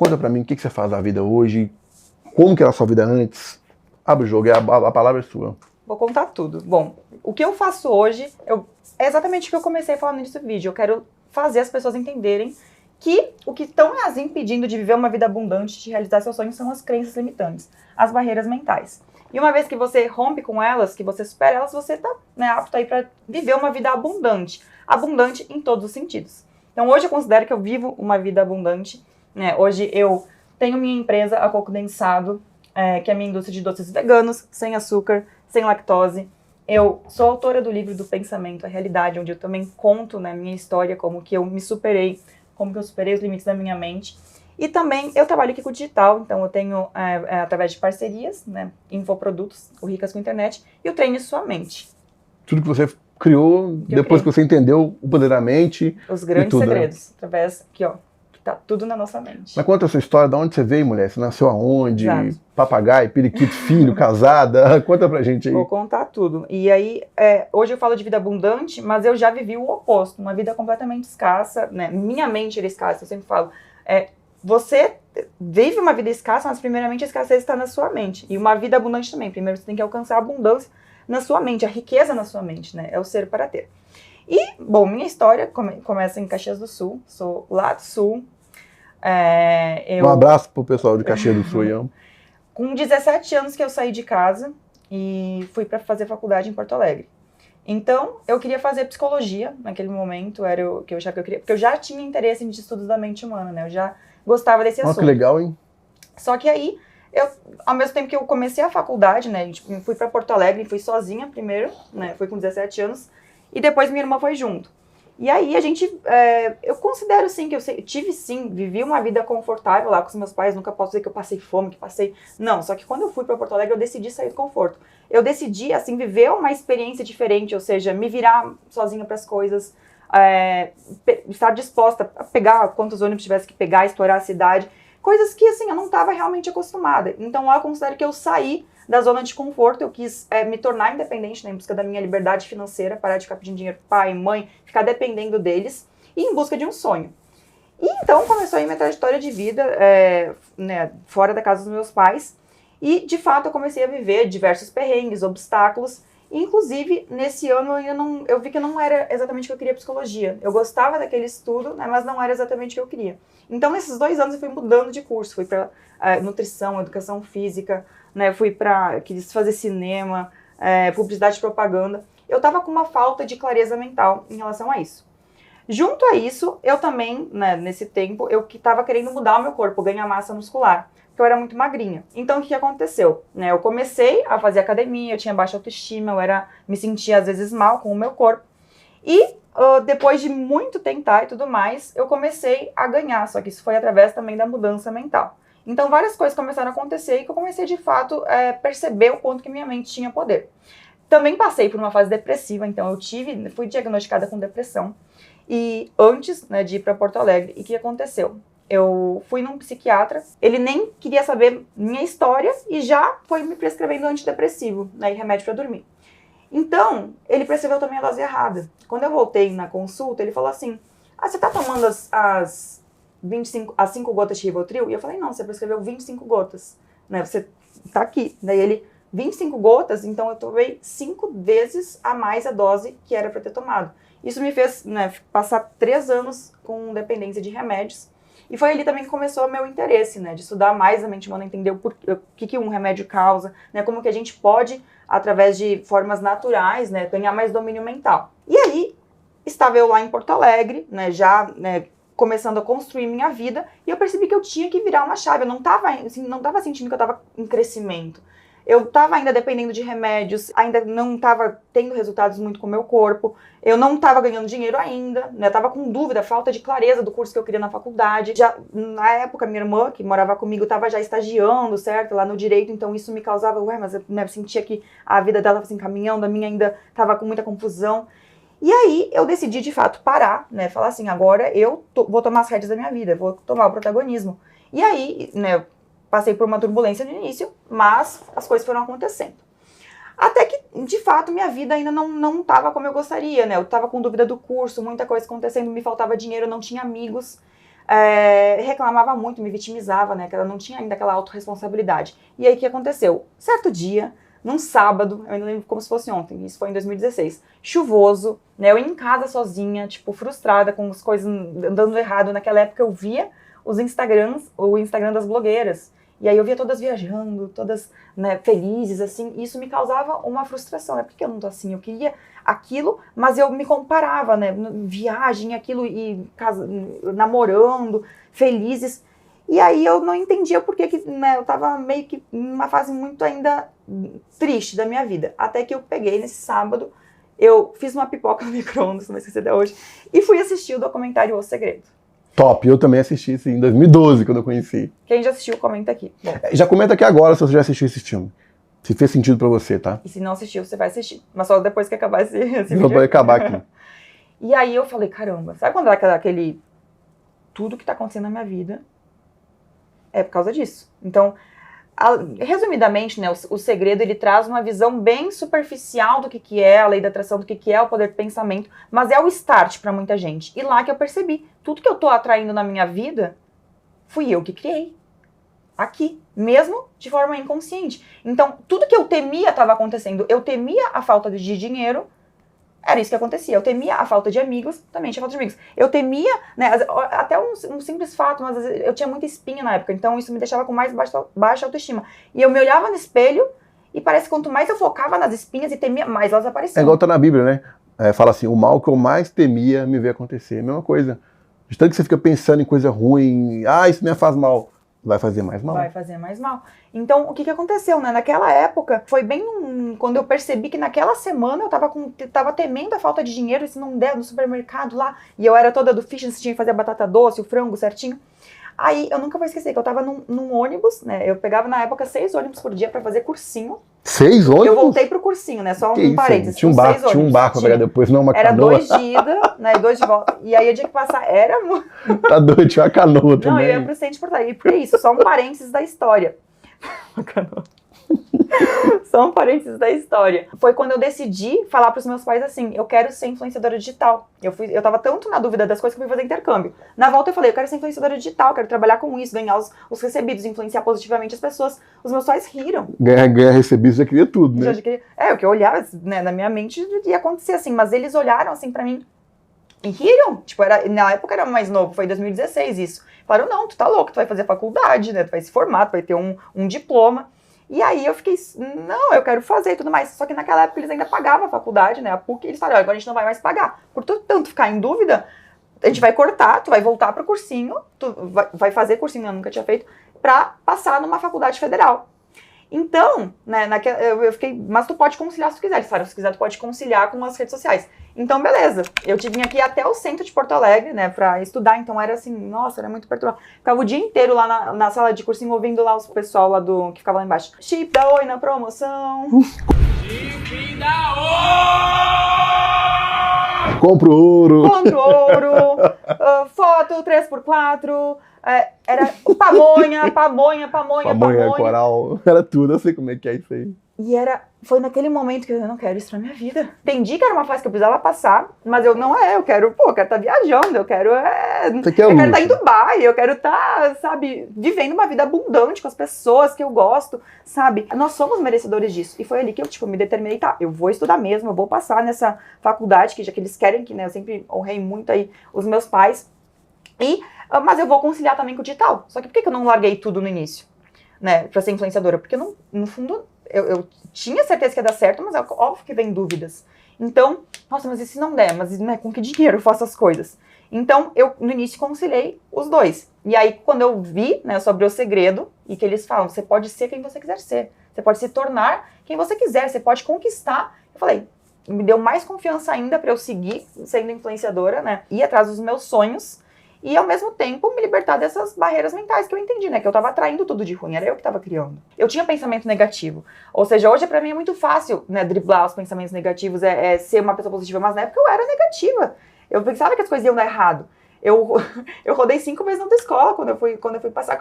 Conta pra mim o que você faz da vida hoje, como que era a sua vida antes. Abre o jogo, a palavra é sua. Vou contar tudo. Bom, o que eu faço hoje é exatamente o que eu comecei a falar no início do vídeo. Eu quero fazer as pessoas entenderem que o que estão as impedindo de viver uma vida abundante, de realizar seus sonhos, são as crenças limitantes, as barreiras mentais. E uma vez que você rompe com elas, que você supera elas, você está, né, apto aí para viver uma vida abundante. Abundante em todos os sentidos. Então hoje eu considero que eu vivo uma vida abundante. Né? Hoje eu tenho minha empresa, a Coco Densado, que é a minha indústria de doces veganos, sem açúcar, sem lactose. Eu sou autora do livro do Pensamento, a Realidade, onde eu também conto, né, minha história, como que eu me superei, como que eu superei os limites da minha mente. E também eu trabalho aqui com o digital, então eu tenho, através de parcerias, né, infoprodutos, o Ricas com Internet, e o Treine Sua Mente. Tudo que você criou, depois que você entendeu o poder da mente. Os grandes tudo, segredos, né? Através, aqui ó, que tá tudo na nossa mente. Mas conta a sua história, de onde você veio, mulher? Você nasceu aonde? Exato. Papagaio, periquito, filho, casada? Conta pra gente aí. Vou contar tudo. E aí, hoje eu falo de vida abundante, mas eu já vivi o oposto, uma vida completamente escassa, né? Minha mente era escassa, eu sempre falo. Você vive uma vida escassa, mas primeiramente a escassez está na sua mente. E uma vida abundante também. Primeiro você tem que alcançar a abundância na sua mente, a riqueza na sua mente, né? É o ser para ter. E, bom, minha história começa em Caxias do Sul, sou lá do Sul. Um abraço pro pessoal de Caxias do Sul, eu amo. Com 17 anos que eu saí de casa e fui para fazer faculdade em Porto Alegre. Então, eu queria fazer psicologia naquele momento, era o que eu queria, porque eu já tinha interesse em estudos da mente humana, né? Eu já gostava desse assunto. Que legal, hein? Só que aí, ao mesmo tempo que eu comecei a faculdade, né? Fui para Porto Alegre, fui sozinha primeiro, né? Fui com 17 anos, e depois minha irmã foi junto. E aí eu considero sim que vivi uma vida confortável lá com os meus pais, nunca posso dizer que eu passei fome, que passei... Não, só que quando eu fui para Porto Alegre eu decidi sair do conforto. Eu decidi, assim, viver uma experiência diferente, ou seja, me virar sozinha para as coisas, estar disposta a pegar quantos ônibus tivesse que pegar, explorar a cidade, coisas que, assim, eu não estava realmente acostumada. Então lá eu considero que eu saí da zona de conforto, eu quis me tornar independente, né, em busca da minha liberdade financeira, parar de ficar pedindo dinheiro pro pai, mãe, ficar dependendo deles, e em busca de um sonho. E então começou aí minha trajetória de vida, né, fora da casa dos meus pais, e de fato eu comecei a viver diversos perrengues, obstáculos, e inclusive nesse ano eu vi que não era exatamente o que eu queria psicologia. Eu gostava daquele estudo, né, mas não era exatamente o que eu queria. Então nesses 2 anos eu fui mudando de curso, fui para nutrição, educação física, né, quis fazer cinema, publicidade e propaganda. Eu estava com uma falta de clareza mental em relação a isso. Junto a isso, eu também, né, nesse tempo, eu estava querendo mudar o meu corpo, ganhar massa muscular, porque eu era muito magrinha. Então, o que aconteceu? Né, eu comecei a fazer academia, eu tinha baixa autoestima, me sentia às vezes mal com o meu corpo. E depois de muito tentar e tudo mais, eu comecei a ganhar, só que isso foi através também da mudança mental. Então, várias coisas começaram a acontecer e que eu comecei, de fato, perceber o quanto que minha mente tinha poder. Também passei por uma fase depressiva, então eu fui diagnosticada com depressão. E antes, né, de ir para Porto Alegre, e o que aconteceu? Eu fui num psiquiatra, ele nem queria saber minha história e já foi me prescrevendo antidepressivo, né, e remédio para dormir. Então, ele prescreveu também a dose errada. Quando eu voltei na consulta, ele falou assim, você tá tomando as 5 gotas de Rivotril? E eu falei, não, você prescreveu 25 gotas, né, você tá aqui. Daí ele, 25 gotas, então eu tomei 5 vezes a mais a dose que era para ter tomado. Isso me fez, né, passar 3 anos com dependência de remédios. E foi ali também que começou o meu interesse, né, de estudar mais a mente humana, entender o que um remédio causa, né, como que a gente pode, através de formas naturais, né, ganhar mais domínio mental. E aí, estava eu lá em Porto Alegre, né, já, né, começando a construir minha vida, e eu percebi que eu tinha que virar uma chave. Eu não estava sentindo que eu estava em crescimento. Eu estava ainda dependendo de remédios, ainda não estava tendo resultados muito com o meu corpo, eu não estava ganhando dinheiro ainda, né? Eu estava com dúvida, falta de clareza do curso que eu queria na faculdade. Já, na época, minha irmã, que morava comigo, estava já estagiando, certo? Lá no direito, então isso me causava, mas eu, né, sentia que a vida dela estava se encaminhando, a minha ainda estava com muita confusão. E aí eu decidi, de fato, parar, né? Falar assim, agora eu vou tomar as rédeas da minha vida, vou tomar o protagonismo. E aí, né, passei por uma turbulência no início, mas as coisas foram acontecendo. Até que, de fato, minha vida ainda não estava como eu gostaria, né? Eu estava com dúvida do curso, muita coisa acontecendo, me faltava dinheiro, eu não tinha amigos. reclamava muito, me vitimizava, né? Que ela não tinha ainda aquela autorresponsabilidade. E aí, o que aconteceu? Certo dia, num sábado, eu ainda lembro como se fosse ontem, isso foi em 2016, chuvoso, né? Eu em casa sozinha, tipo, frustrada com as coisas andando errado. Naquela época eu via o Instagram das blogueiras. E aí eu via todas viajando, todas, né, felizes, assim, e isso me causava uma frustração, né? Por que eu não tô assim? Eu queria aquilo, mas eu me comparava, né? Viagem, aquilo, e namorando, felizes. E aí eu não entendia por que, né, eu tava meio que numa fase muito ainda triste da minha vida. Até que eu peguei nesse sábado, eu fiz uma pipoca no micro-ondas, não esqueci até hoje, e fui assistir o documentário O Segredo. Top, eu também assisti isso em 2012, quando eu conheci. Quem já assistiu, comenta aqui. Bom, Já comenta aqui agora se você já assistiu esse filme. Se fez sentido pra você, tá? e se não assistiu, você vai assistir. Mas só depois que acabar esse Não vídeo. vai acabar aqui. E aí eu falei, caramba, sabe quando dá aquele... Tudo que tá acontecendo na minha vida é por causa disso. Então, resumidamente, né, o segredo, ele traz uma visão bem superficial do que é a lei da atração, do que é o poder do pensamento, mas é o start pra muita gente. E lá que eu percebi, tudo que eu tô atraindo na minha vida, fui eu que criei. Aqui, mesmo de forma inconsciente. Então, tudo que eu temia estava acontecendo. Eu temia a falta de dinheiro, era isso que acontecia. Eu temia a falta de amigos, também tinha falta de amigos. Eu temia, né, até um simples fato, mas eu tinha muita espinha na época, então isso me deixava com mais baixa autoestima. E eu me olhava no espelho e parece que quanto mais eu focava nas espinhas e temia, mais elas apareciam. É igual tá na Bíblia, né? Fala assim, o mal que eu mais temia me ver acontecer. A mesma coisa. De tanto que você fica pensando em coisa ruim, isso me faz mal. Vai fazer mais mal. Vai fazer mais mal. Então, o que aconteceu, né? Naquela época, foi bem quando eu percebi que naquela semana eu tava temendo a falta de dinheiro, se não der no supermercado lá, e eu era toda do fitness, tinha que fazer a batata doce, o frango certinho. Aí, eu nunca vou esquecer que eu tava num ônibus, né? Eu pegava, na época, 6 ônibus por dia pra fazer cursinho. 6 ônibus? Eu voltei pro cursinho, né? Só um parênteses. Tinha um barco pra pegar depois, não uma era canoa. 2 de ida, né? 2 de volta. E aí, eu tinha que passar, Tá doido, tinha uma canoa também. Não, eu ia pro centro de Porto Alegre. Por isso, só um parênteses da história. Uma canoa. Só um parênteses da história. Foi quando eu decidi falar pros meus pais assim, eu quero ser influenciadora digital. Eu tava tanto na dúvida das coisas que eu fui fazer intercâmbio. Na volta eu falei, eu quero ser influenciadora digital, quero trabalhar com isso, ganhar os recebidos, influenciar positivamente as pessoas. Os meus pais riram. Ganhar recebidos, já queria tudo, né? O que eu olhava, né, na minha mente ia acontecer assim, mas eles olharam assim pra mim e riram. Tipo, na época era mais novo, foi em 2016 isso. Falaram, não, tu tá louco, tu vai fazer faculdade, né, tu vai se formar, tu vai ter um diploma. E aí eu fiquei, não, eu quero fazer e tudo mais. Só que naquela época eles ainda pagavam a faculdade, né, a PUC, e eles falaram, agora a gente não vai mais pagar. Por tanto ficar em dúvida, a gente vai cortar, tu vai voltar pro cursinho, tu vai fazer cursinho, eu nunca tinha feito, pra passar numa faculdade federal. Então, né, eu fiquei, mas tu pode conciliar se tu quiser. Eles falaram, se quiser tu pode conciliar com as redes sociais. Então, beleza. Eu tive aqui até o centro de Porto Alegre, né, pra estudar. Então era assim, nossa, era muito perturbado. Ficava o dia inteiro lá na sala de cursinho, ouvindo lá os pessoal lá que ficava lá embaixo. Chip da Oi na promoção. Chip da Oi! Compro ouro. Compro ouro. Foto 3x4. Era pamonha. Pamonha, coral, era tudo, eu sei como é que é isso aí. E foi naquele momento que eu não quero isso pra minha vida. Entendi que era uma fase que eu precisava passar, mas eu quero estar viajando, eu quero estar em Dubai, eu quero estar, sabe, vivendo uma vida abundante com as pessoas que eu gosto, sabe? Nós somos merecedores disso. E foi ali que eu me determinei, tá, eu vou estudar mesmo, eu vou passar nessa faculdade, que já que eles querem, que, né, eu sempre honrei muito aí os meus pais. Mas eu vou conciliar também com o digital. Só que por que eu não larguei tudo no início, né, pra ser influenciadora? Porque no fundo eu tinha certeza que ia dar certo, mas é óbvio que vem dúvidas. Então, nossa, mas e se não der? Mas, né, com que dinheiro eu faço as coisas? Então, eu no início conciliei os dois. E aí, quando eu vi, né, sobre o segredo, e que eles falam, você pode ser quem você quiser ser. Você pode se tornar quem você quiser, você pode conquistar. Eu falei, me deu mais confiança ainda pra eu seguir sendo influenciadora, né, ir atrás dos meus sonhos, e ao mesmo tempo me libertar dessas barreiras mentais que eu entendi, né? Que eu tava atraindo tudo de ruim, era eu que tava criando. Eu tinha pensamento negativo. Ou seja, hoje pra mim é muito fácil, né, driblar os pensamentos negativos, ser uma pessoa positiva, mas na época eu era negativa. Eu pensava que as coisas iam dar errado. Eu rodei 5 vezes na autoescola quando eu fui passar.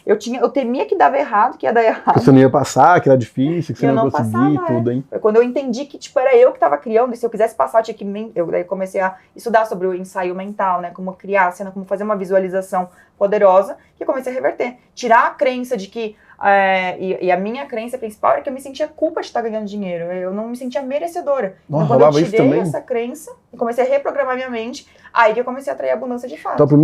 Eu temia que dava errado, que ia dar errado. Que você não ia passar, que era difícil, que você Eu não ia não conseguir passava, tudo, hein? Foi quando eu entendi que, tipo, era eu que estava criando, e se eu quisesse passar, eu tinha que... Eu daí comecei a estudar sobre o ensaio mental, né? Como criar a cena, como fazer uma visualização poderosa, que eu comecei a reverter. Tirar a crença de que... e a minha crença principal era que eu me sentia culpa de estar ganhando dinheiro. Eu não me sentia merecedora. Nossa, Então, quando eu rolava isso tirei também? essa crença e comecei a reprogramar minha mente, aí que eu comecei a atrair abundância de fato. Então,